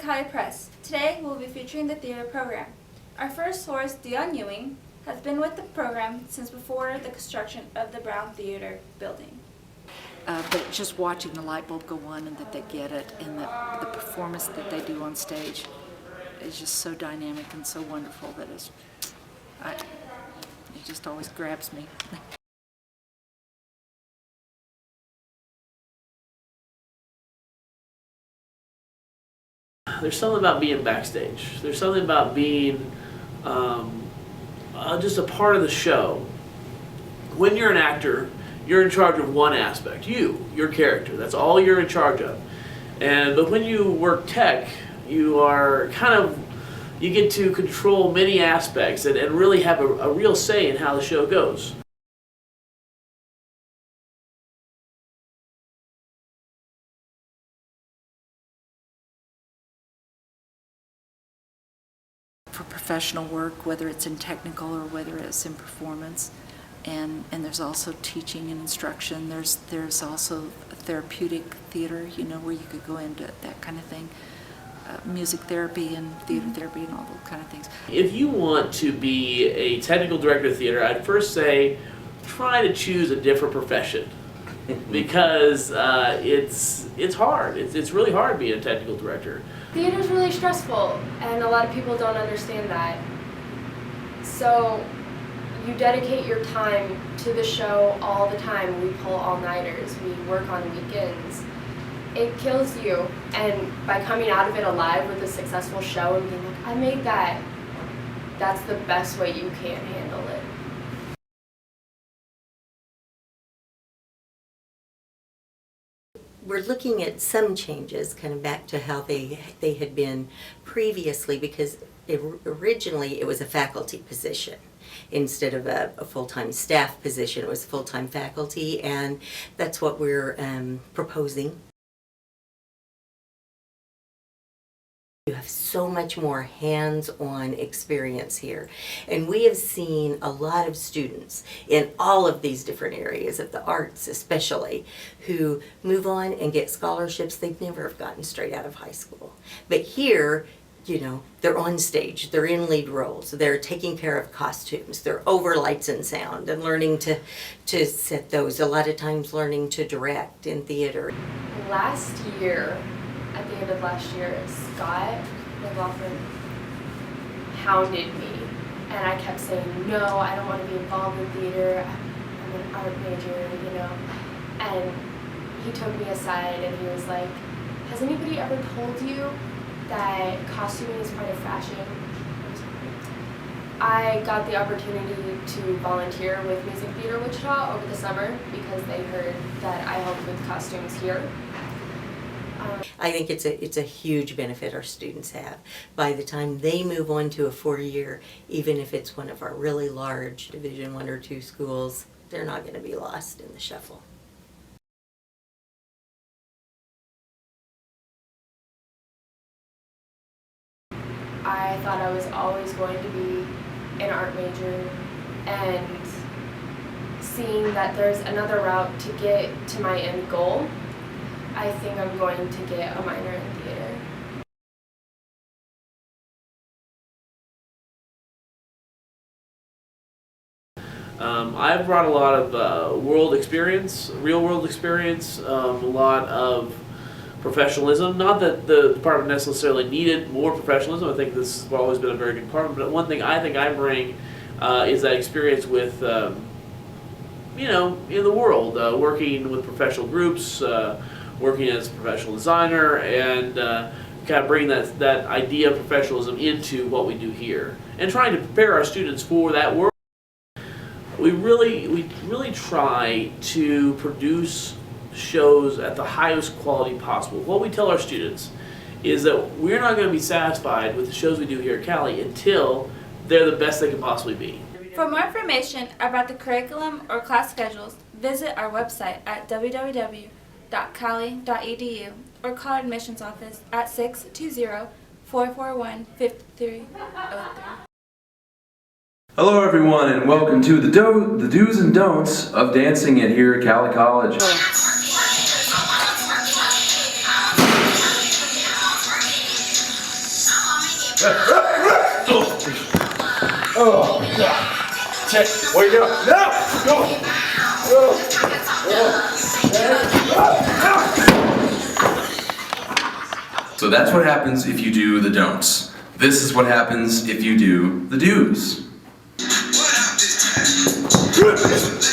Cowley Press. Today we'll be featuring the theater program. Our first source, Dion Ewing, has been with the program since before the construction of the Brown Theater building. But just watching the light bulb go on and that they get it, and the performance that they do on stage is just so dynamic and so wonderful that it just always grabs me. There's something about being backstage. There's something about being just a part of the show. When you're an actor, you're in charge of one aspect, your character. That's all you're in charge of. But when you work tech, you are you get to control many aspects and really have a real say in how the show goes. For professional work, whether it's in technical or whether it's in performance, and there's also teaching and instruction. There's also a therapeutic theater, where you could go into that kind of thing, music therapy and theater therapy and all those kind of things. If you want to be a technical director of theater, I'd first say try to choose a different profession because it's hard. It's really hard being a technical director. Theater's really stressful, and a lot of people don't understand that. So you dedicate your time to the show all the time. We pull all-nighters, we work on weekends. It kills you, and by coming out of it alive with a successful show and being like, I made that, that's the best way you can handle it. We're looking at some changes, kind of back to how they had been previously, because originally it was a faculty position. Instead of a full-time staff position, it was full-time faculty, and that's what we're proposing. You have so much more hands-on experience here, and we have seen a lot of students in all of these different areas of the arts especially who move on and get scholarships they've never have gotten straight out of high school. But here, they're on stage, they're in lead roles, they're taking care of costumes, they're over lights and sound and learning to set those, a lot of times learning to direct in theater. Last year, at the end of last year, Scott McLaughlin hounded me, and I kept saying, no, I don't want to be involved in theater, I'm an art major, and he took me aside and he was like, has anybody ever told you that costuming is part of fashion? I got the opportunity to volunteer with Music Theater Wichita over the summer because they heard that I helped with costumes here. I think it's a huge benefit our students have. By the time they move on to a 4-year, even if it's one of our really large Division 1 or 2 schools, they're not going to be lost in the shuffle. I thought I was always going to be an art major, and seeing that there's another route to get to my end goal, I think I'm going to get a minor in theater. I've brought a lot of real world experience, a lot of professionalism. Not that the department necessarily needed more professionalism. I think this has always been a very good department. But one thing I think I bring is that experience with, in the world, working with professional groups, working as a professional designer, and kind of bringing that idea of professionalism into what we do here, and trying to prepare our students for that world. We really try to produce shows at the highest quality possible. What we tell our students is that we're not going to be satisfied with the shows we do here at Cowley until they're the best they can possibly be. For more information about the curriculum or class schedules, visit our website at www.cowley.edu or call our admissions office at 620-441-5303. Hello everyone, and welcome to the do's and don'ts of dancing here at Cowley College. Oh, check. Where you going? No! So that's what happens if you do the don'ts. This is what happens if you do the do's. Good.